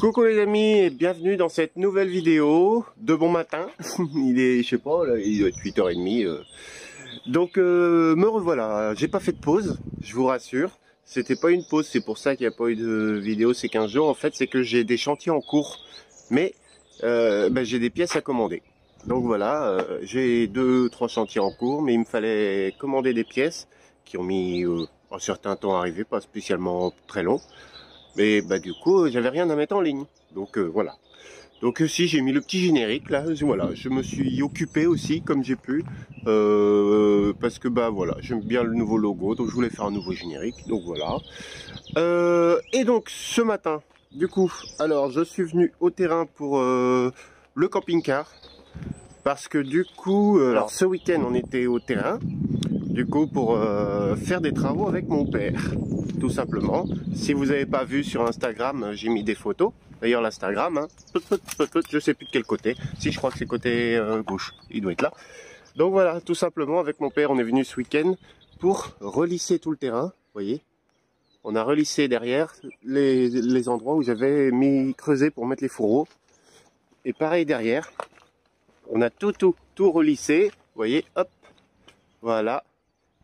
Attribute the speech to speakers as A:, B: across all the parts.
A: Coucou les amis et bienvenue dans cette nouvelle vidéo de bon matin. Il est, je sais pas, là, il doit être 8h30. Donc me revoilà, j'ai pas fait de pause, je vous rassure. C'était pas une pause, c'est pour ça qu'il n'y a pas eu de vidéo ces 15 jours. En fait, c'est que j'ai des chantiers en cours, mais j'ai des pièces à commander. Donc voilà, j'ai 2-3 chantiers en cours, mais il me fallait commander des pièces qui ont mis un certain temps à arriver, pas spécialement très long. Mais du coup, j'avais rien à mettre en ligne. Donc voilà. Donc si j'ai mis le petit générique là, voilà, je me suis occupé aussi comme j'ai pu. Parce que voilà, j'aime bien le nouveau logo, donc je voulais faire un nouveau générique. Donc voilà. Et donc ce matin, du coup, alors je suis venu au terrain pour le camping-car. Parce que du coup, alors ce week-end on était au terrain. Du coup, pour faire des travaux avec mon père, tout simplement. Si vous n'avez pas vu sur Instagram, j'ai mis des photos. D'ailleurs, l'Instagram, hein, je sais plus de quel côté. Si, je crois que c'est côté gauche, il doit être là. Donc voilà, tout simplement, avec mon père, on est venu ce week-end pour relisser tout le terrain. Vous voyez, on a relissé derrière les endroits où j'avais mis creusé pour mettre les fourreaux. Et pareil derrière, on a tout relissé. Vous voyez, hop, voilà.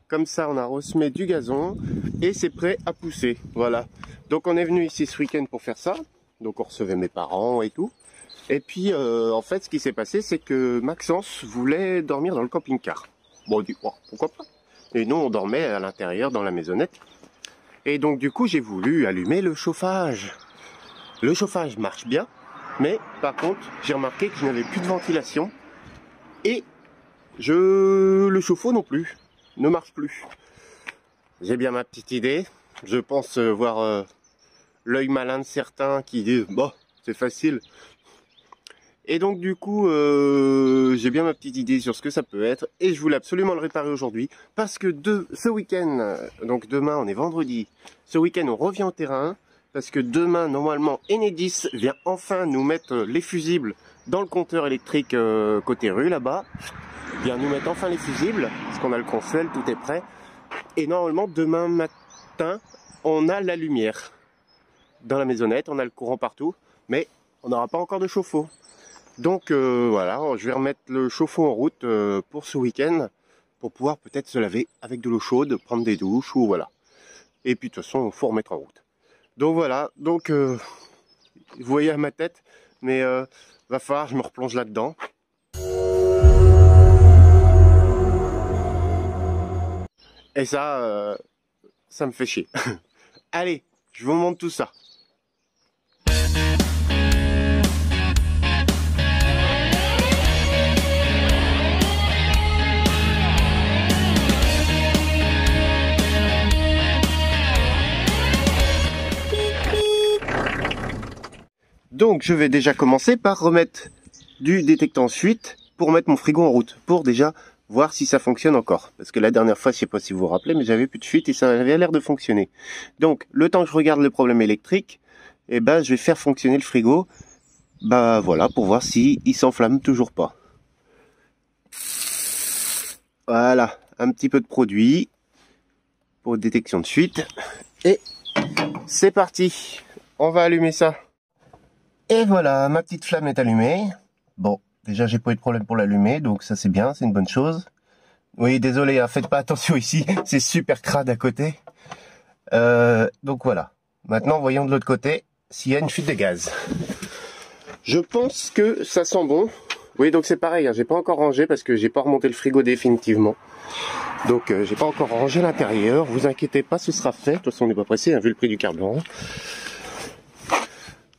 A: Comme ça, on a ressemé du gazon et c'est prêt à pousser. Voilà. Donc, on est venu ici ce week-end pour faire ça. Donc, on recevait mes parents et tout. Et puis, en fait, ce qui s'est passé, c'est que Maxence voulait dormir dans le camping-car. Bon, pourquoi pas? Et nous, on dormait à l'intérieur dans la maisonnette. Et donc, du coup, j'ai voulu allumer le chauffage. Le chauffage marche bien, mais par contre, j'ai remarqué que je n'avais plus de ventilation et le chauffe-eau non plus ne marche plus. J'ai bien ma petite idée. Je pense voir l'œil malin de certains qui disent bon, c'est facile. Et donc du coup, j'ai bien ma petite idée sur ce que ça peut être et je voulais absolument le réparer aujourd'hui parce que ce week-end, donc demain on est vendredi, ce week-end on revient au terrain parce que demain normalement Enedis vient enfin nous mettre les fusibles dans le compteur électrique côté rue là-bas. Vient nous mettre enfin les fusibles, parce qu'on a le consuel, tout est prêt. Et normalement, demain matin, on a la lumière dans la maisonnette, on a le courant partout, mais on n'aura pas encore de chauffe-eau. Donc voilà, je vais remettre le chauffe-eau en route pour ce week-end, pour pouvoir peut-être se laver avec de l'eau chaude, prendre des douches, ou voilà. Et puis de toute façon, il faut remettre en route. Donc voilà, donc vous voyez à ma tête, mais va falloir que je me replonge là-dedans. Et ça, ça me fait chier. Allez, je vous montre tout ça. Donc, je vais déjà commencer par remettre du détectant fuite pour mettre mon frigo en route. Pour déjà voir si ça fonctionne encore. Parce que la dernière fois, je sais pas si vous vous rappelez, mais j'avais plus de fuite et ça avait l'air de fonctionner. Donc, le temps que je regarde le problème électrique, je vais faire fonctionner le frigo. Voilà, pour voir si il s'enflamme toujours pas. Voilà, un petit peu de produit pour détection de fuite. Et c'est parti. On va allumer ça. Et voilà, ma petite flamme est allumée. Bon. Déjà, j'ai pas eu de problème pour l'allumer, donc ça c'est bien, c'est une bonne chose. Oui, désolé, hein, faites pas attention ici, c'est super crade à côté. Donc voilà. Maintenant, voyons de l'autre côté s'il y a une fuite de gaz. Je pense que ça sent bon. Oui, donc c'est pareil, hein, j'ai pas encore rangé parce que j'ai pas remonté le frigo définitivement. Donc j'ai pas encore rangé l'intérieur. Vous inquiétez pas, ce sera fait. De toute façon, on n'est pas pressé, hein, vu le prix du carburant.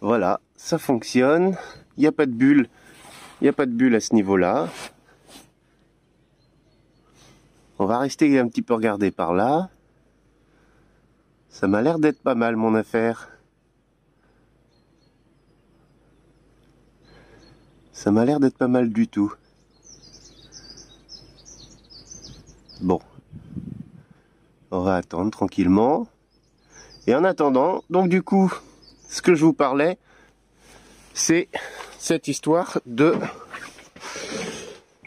A: Voilà, ça fonctionne. Il n'y a pas de bulle. Il n'y a pas de bulle à ce niveau-là. On va rester un petit peu regarder par là. Ça m'a l'air d'être pas mal mon affaire. Ça m'a l'air d'être pas mal du tout. Bon. On va attendre tranquillement. Et en attendant, donc du coup, ce que je vous parlais, c'est cette histoire de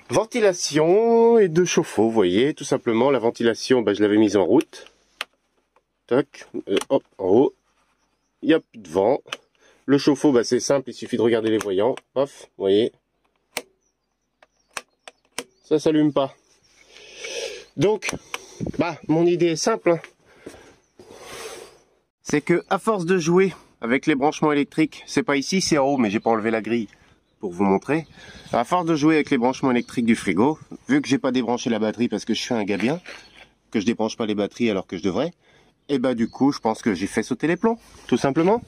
A: ventilation et de chauffe-eau. Vous voyez, tout simplement, la ventilation, je l'avais mise en route. Tac, hop, en haut. Il n'y a plus de vent. Le chauffe-eau, bah, c'est simple, il suffit de regarder les voyants. Off, vous voyez. Ça s'allume pas. Donc, bah, mon idée est simple. Hein. C'est que à force de jouer avec les branchements électriques, c'est pas ici, c'est en haut, mais j'ai pas enlevé la grille pour vous montrer. À force de jouer avec les branchements électriques du frigo, vu que j'ai pas débranché la batterie parce que je suis un gars bien, que je débranche pas les batteries alors que je devrais, et bah du coup, je pense que j'ai fait sauter les plombs, tout simplement.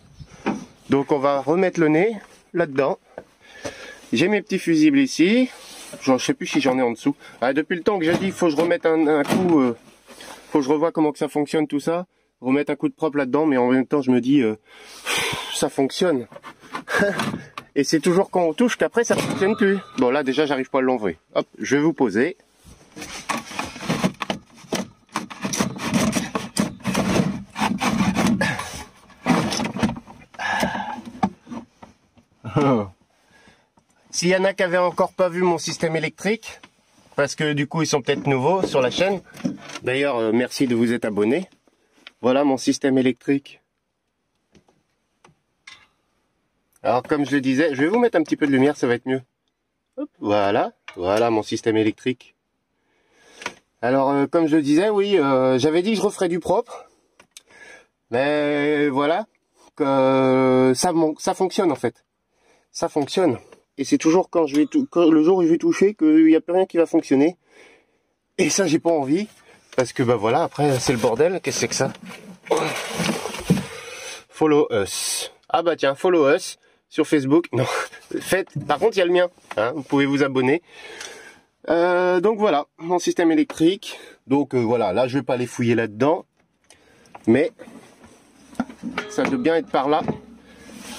A: Donc on va remettre le nez là-dedans. J'ai mes petits fusibles ici. Je sais plus si j'en ai en dessous. Ah, depuis le temps que j'ai dit, il faut que je remette un coup, faut que je revoie comment que ça fonctionne tout ça. Remettre un coup de propre là-dedans, mais en même temps je me dis, ça fonctionne. Et c'est toujours quand on touche qu'après ça fonctionne plus. Bon là déjà j'arrive pas à l'enlever. Hop, je vais vous poser. S'il y en a qui avaient encore pas vu mon système électrique, parce que du coup ils sont peut-être nouveaux sur la chaîne. D'ailleurs merci de vous être abonné. Voilà mon système électrique. Alors comme je le disais, je vais vous mettre un petit peu de lumière, ça va être mieux. Hop, voilà, voilà mon système électrique. Alors comme je le disais, oui, j'avais dit que je referais du propre. Mais voilà, que ça fonctionne en fait. Ça fonctionne. Et c'est toujours quand je vais le jour où je vais toucher qu'il n'y a plus rien qui va fonctionner. Et ça j'ai pas envie. Parce que bah voilà, après c'est le bordel. Qu'est-ce que c'est que ça? Follow us. Ah bah tiens, follow us sur Facebook. Non, faites. Par contre il y a le mien. Hein, vous pouvez vous abonner. Donc voilà, mon système électrique. Donc voilà, là je vais pas aller fouiller là-dedans. Mais ça doit bien être par là.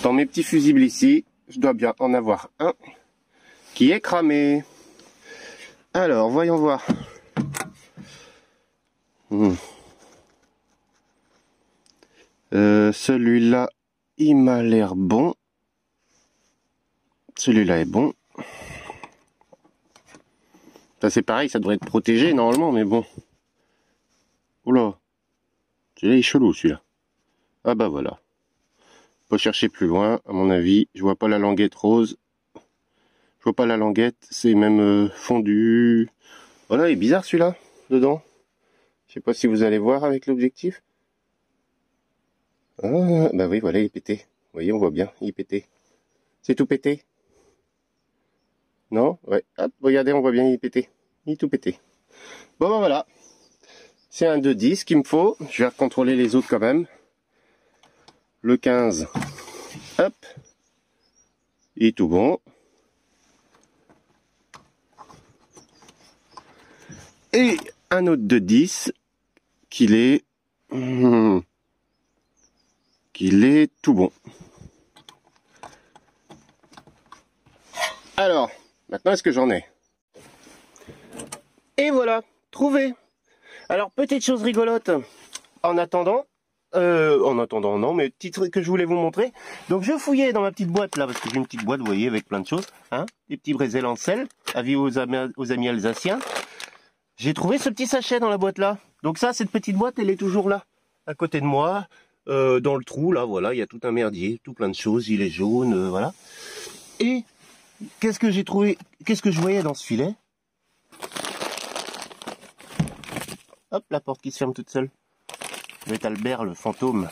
A: Dans mes petits fusibles ici, je dois bien en avoir un qui est cramé. Alors, voyons voir. Celui-là, il m'a l'air bon. Celui-là est bon. Ça c'est pareil, ça devrait être protégé normalement, mais bon. Oula. Celui-là il est chelou celui-là. Ah bah voilà. Faut chercher plus loin, à mon avis. Je vois pas la languette rose. Je vois pas la languette, c'est même fondu. Voilà, il est bizarre celui-là, dedans. Je sais pas si vous allez voir avec l'objectif. Ah, bah oui, voilà, il est pété. Vous voyez, on voit bien, il est pété. C'est tout pété. Non? Ouais. Hop, regardez, on voit bien, il est pété. Il est tout pété. Bon, bah voilà. C'est un 2-10 qu'il me faut. Je vais contrôler les autres quand même. Le 15. Hop. Il est tout bon. Et un autre de 10 qu'il est tout bon. Alors, maintenant est-ce que j'en ai? Et voilà, trouvé. Alors, petite chose rigolote, en attendant non, mais petit truc que je voulais vous montrer. Donc je fouillais dans ma petite boîte là, parce que j'ai une petite boîte, vous voyez, avec plein de choses, hein, des petits brézels en sel, avis aux amis alsaciens. J'ai trouvé ce petit sachet dans la boîte là. Donc ça, cette petite boîte, elle est toujours là, à côté de moi, dans le trou là, voilà, il y a tout un merdier, tout plein de choses, il est jaune, voilà. Et qu'est-ce que j'ai trouvé, qu'est-ce que je voyais dans ce filet? Hop, la porte qui se ferme toute seule. Metalbert, le fantôme.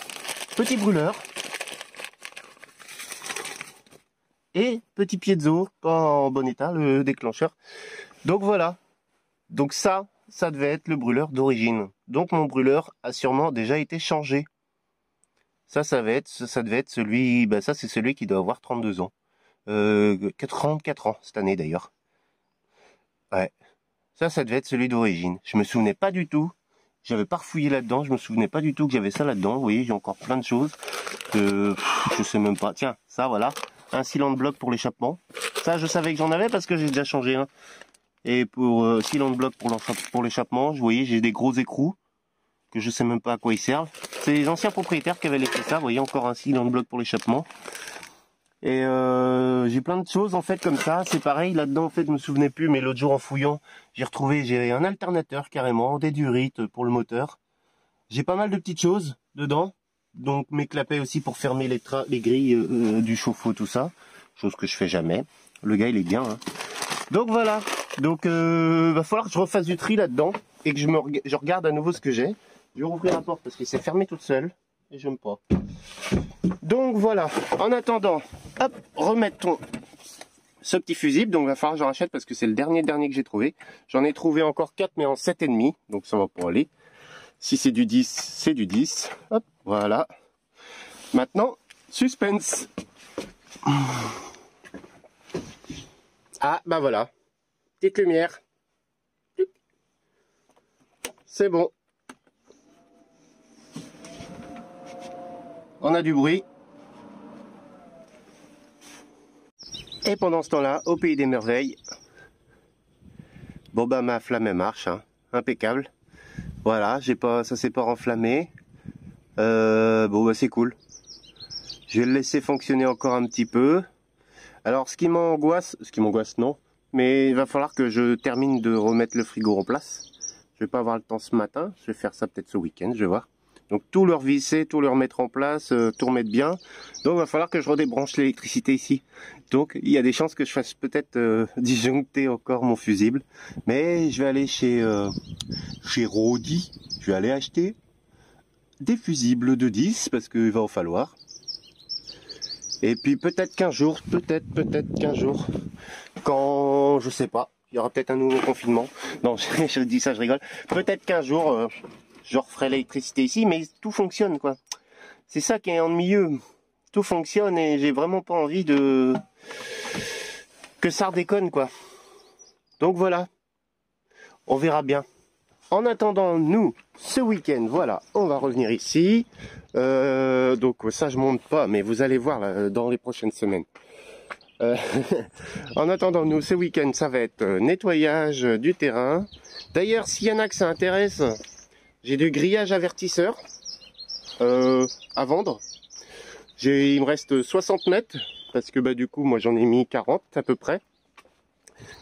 A: Petit brûleur. Et petit piezo, pas en bon état, le déclencheur. Donc voilà. Donc ça devait être le brûleur d'origine. Donc mon brûleur a sûrement déjà été changé. Ça devait être celui, ben ça c'est celui qui doit avoir 32 ans. 34 ans cette année d'ailleurs. Ouais. Ça devait être celui d'origine. Je me souvenais pas du tout. J'avais pas refouillé là-dedans, je me souvenais pas du tout que j'avais ça là-dedans. Vous voyez, j'ai encore plein de choses. Je sais même pas. Tiens, ça voilà. Un cylinder bloc pour l'échappement. Ça, je savais que j'en avais parce que j'ai déjà changé un. Et pour cylinder bloc pour l'échappement, vous voyez, j'ai des gros écrous que je sais même pas à quoi ils servent. C'est les anciens propriétaires qui avaient laissé ça. Vous voyez, encore un cylinder bloc pour l'échappement. Et j'ai plein de choses en fait comme ça. C'est pareil, là-dedans en fait, je me souvenais plus, mais l'autre jour en fouillant, j'ai un alternateur carrément, des durites pour le moteur. J'ai pas mal de petites choses dedans. Donc mes clapets aussi pour fermer les grilles du chauffe-eau, tout ça. Chose que je fais jamais. Le gars il est bien. Hein. Donc voilà. Donc va falloir que je refasse du tri là-dedans et que je regarde à nouveau ce que j'ai. Je vais rouvrir la porte parce qu'il s'est fermé toute seule et j'aime pas. Donc voilà. En attendant, hop, remettons ce petit fusible. Donc il va falloir que je rachète parce que c'est le dernier que j'ai trouvé. J'en ai trouvé encore 4 mais en 7,5. Donc ça va pas aller. Si c'est du 10, c'est du 10. Hop, voilà. Maintenant, suspense. Ah, bah voilà. Petite lumière. C'est bon. On a du bruit. Et pendant ce temps-là, au pays des merveilles, bon bah ma flamme elle marche, hein. Impeccable. Voilà, ça s'est pas renflammé. Bon bah c'est cool. Je vais le laisser fonctionner encore un petit peu. Alors ce qui m'angoisse non, mais il va falloir que je termine de remettre le frigo en place. Je vais pas avoir le temps ce matin, je vais faire ça peut-être ce week-end, je vais voir. Donc tout le revisser, tout le remettre en place, tout remettre bien. Donc il va falloir que je redébranche l'électricité ici. Donc il y a des chances que je fasse peut-être disjoncter encore mon fusible. Mais je vais aller chez Rodi, je vais aller acheter des fusibles de 10 parce qu'il va en falloir. Et puis peut-être qu'un jour, quand, je sais pas, il y aura peut-être un nouveau confinement. Non, je dis ça, je rigole. Peut-être qu'un jour, je referai l'électricité ici, mais tout fonctionne, quoi. C'est ça qui est ennuyeux. Tout fonctionne et j'ai vraiment pas envie que ça redéconne, quoi. Donc voilà, on verra bien. En attendant, nous, ce week-end, voilà, on va revenir ici. Donc ça, je monte pas, mais vous allez voir là, dans les prochaines semaines. En attendant, nous, ce week-end, ça va être nettoyage du terrain. D'ailleurs, s'il y en a que ça intéresse, j'ai du grillage avertisseur à vendre. Il me reste 60 mètres, parce que bah, du coup, moi, j'en ai mis 40 à peu près.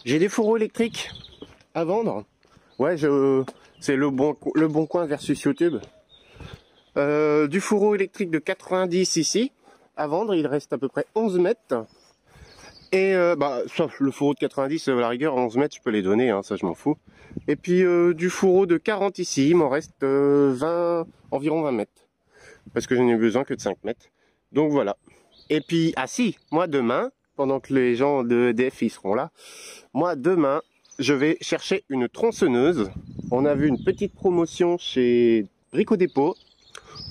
A: J'ai des fourreaux électriques à vendre. Ouais, c'est le bon coin versus YouTube. Du fourreau électrique de 90 ici à vendre, il reste à peu près 11 mètres. Et bah, sauf le fourreau de 90, à la rigueur, 11 mètres, je peux les donner, hein, ça je m'en fous. Et puis du fourreau de 40 ici, il m'en reste environ 20 mètres. Parce que je n'ai besoin que de 5 mètres. Donc voilà. Et puis, ah si, moi demain, pendant que les gens de EDF ils seront là, moi demain, je vais chercher une tronçonneuse. On a vu une petite promotion chez Brico Dépôt.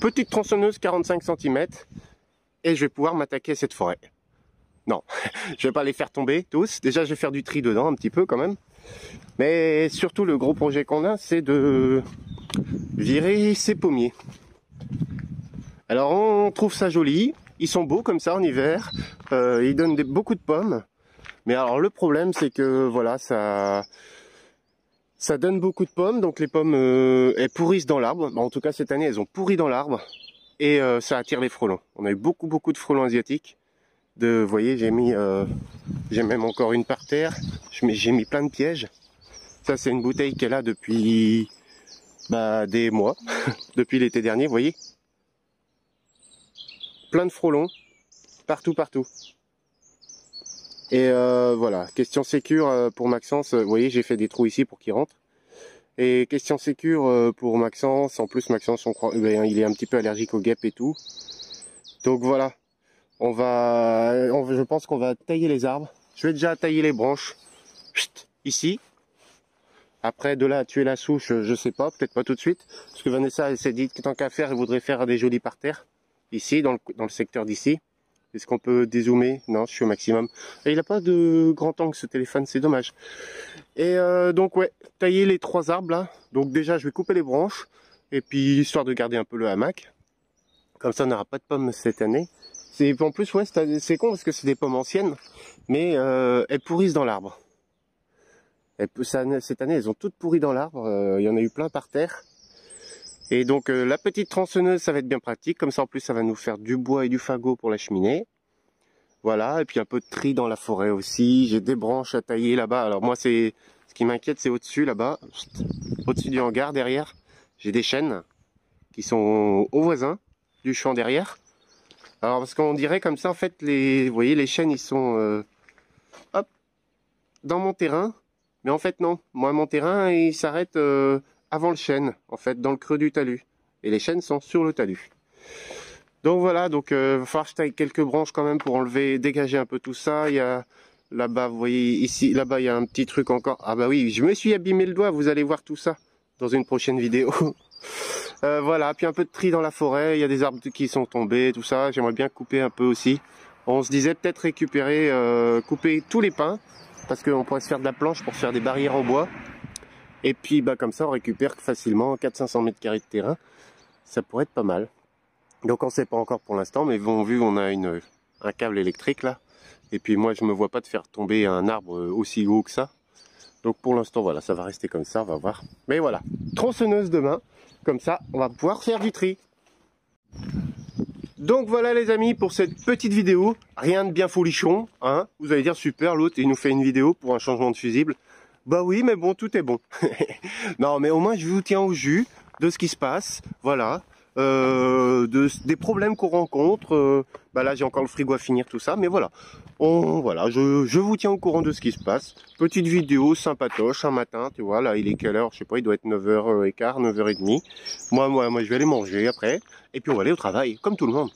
A: Petite tronçonneuse 45 cm. Et je vais pouvoir m'attaquer à cette forêt. Non, je vais pas les faire tomber tous. Déjà, je vais faire du tri dedans un petit peu quand même. Mais surtout, le gros projet qu'on a, c'est de virer ces pommiers. Alors, on trouve ça joli. Ils sont beaux comme ça en hiver. Ils donnent beaucoup de pommes. Mais alors, le problème, c'est que voilà, ça donne beaucoup de pommes. Donc, les pommes, elles pourrissent dans l'arbre. En tout cas, cette année, elles ont pourri dans l'arbre. Et ça attire les frelons. On a eu beaucoup de frelons asiatiques. Vous voyez, j'ai même encore une par terre. J'ai mis plein de pièges. Ça, c'est une bouteille qu'elle a depuis des mois. Depuis l'été dernier, vous voyez. Plein de frelons. Partout. Et voilà, question sécure pour Maxence. Vous voyez, j'ai fait des trous ici pour qu'il rentre. Et question sécure pour Maxence. En plus, Maxence, il est un petit peu allergique aux guêpes et tout. Donc voilà. Je pense qu'on va tailler les arbres. Je vais déjà tailler les branches. Chut, ici. Après, de là à tuer la souche, je sais pas, peut-être pas tout de suite. Parce que Vanessa, elle s'est dit que tant qu'à faire, elle voudrait faire des jolis parterres. Ici, dans le secteur d'ici. Est-ce qu'on peut dézoomer? Non, je suis au maximum. Et il n'a pas de grand angle ce téléphone, c'est dommage. Et donc ouais, tailler les 3 arbres là. Donc déjà, je vais couper les branches. Et puis, histoire de garder un peu le hamac. Comme ça, on n'aura pas de pommes cette année. En plus, ouais, c'est con parce que c'est des pommes anciennes, mais elles pourrissent dans l'arbre. Cette année, elles ont toutes pourri dans l'arbre. Il y en a eu plein par terre. Et donc, la petite tronçonneuse, ça va être bien pratique. Comme ça, en plus, ça va nous faire du bois et du fagot pour la cheminée. Voilà, et puis un peu de tri dans la forêt aussi. J'ai des branches à tailler là-bas. Alors moi, ce qui m'inquiète, c'est au-dessus, là-bas. Au-dessus du hangar, derrière. J'ai des chênes qui sont aux voisins. du champ derrière. Alors parce qu'on dirait comme ça en fait vous voyez les chênes ils sont hop dans mon terrain, mais en fait non, moi mon terrain il s'arrête avant le chêne, en fait dans le creux du talus, et les chênes sont sur le talus. Donc voilà, donc va falloir que je taille quelques branches quand même pour enlever, dégager un peu tout ça. Il y a là-bas, vous voyez ici, là-bas il y a un petit truc encore. Ah bah oui, je me suis abîmé le doigt, vous allez voir tout ça dans une prochaine vidéo. Voilà, puis un peu de tri dans la forêt, il y a des arbres qui sont tombés, tout ça. J'aimerais bien couper un peu aussi. On se disait peut-être récupérer, couper tous les pins, parce qu'on pourrait se faire de la planche pour faire des barrières en bois. Et puis bah comme ça on récupère facilement 400-500 mètres carrés de terrain. Ça pourrait être pas mal. Donc on ne sait pas encore pour l'instant, mais bon, vu qu'on a un câble électrique là, et puis moi je me vois pas de faire tomber un arbre aussi haut que ça. Donc pour l'instant voilà, ça va rester comme ça, on va voir. Mais voilà, tronçonneuse demain, comme ça on va pouvoir faire du tri. Donc voilà les amis pour cette petite vidéo, rien de bien folichon, hein. Vous allez dire super, l'autre il nous fait une vidéo pour un changement de fusible. Bah oui, mais bon, tout est bon. Non mais au moins je vous tiens au jus de ce qui se passe, voilà. Des problèmes qu'on rencontre, bah là j'ai encore le frigo à finir tout ça, mais voilà, voilà, je vous tiens au courant de ce qui se passe. Petite vidéo sympatoche un matin, tu vois, là il est quelle heure, je sais pas, il doit être 9h15, 9h30. Moi je vais aller manger après, et puis on va aller au travail, comme tout le monde.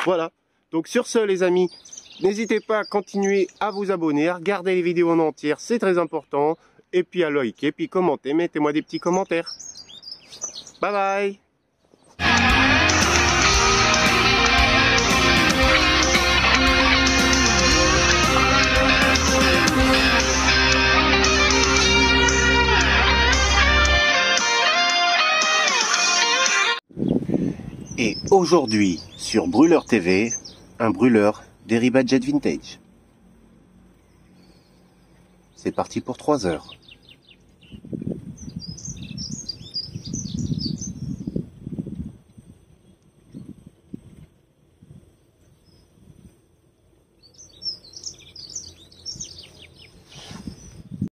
A: Voilà, donc sur ce les amis, n'hésitez pas à continuer à vous abonner, à regarder les vidéos en entière, c'est très important, et puis à liker, puis commenter, mettez-moi des petits commentaires. Bye bye. Et aujourd'hui, sur Brûleur TV, un brûleur Deriva Jet Vintage. C'est parti pour 3 heures.